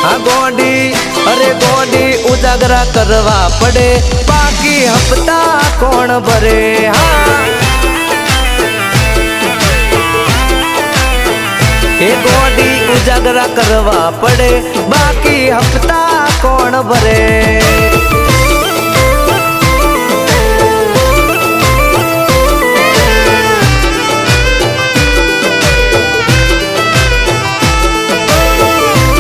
આ ગોડી અરે ગોડી ઉજાગરા કરવા પડે બાકી હપ્તા કોણ ભરે હા એ ગોડી ઉજાગરા કરવા પડે બાકી હપ્તા કોણ ભરે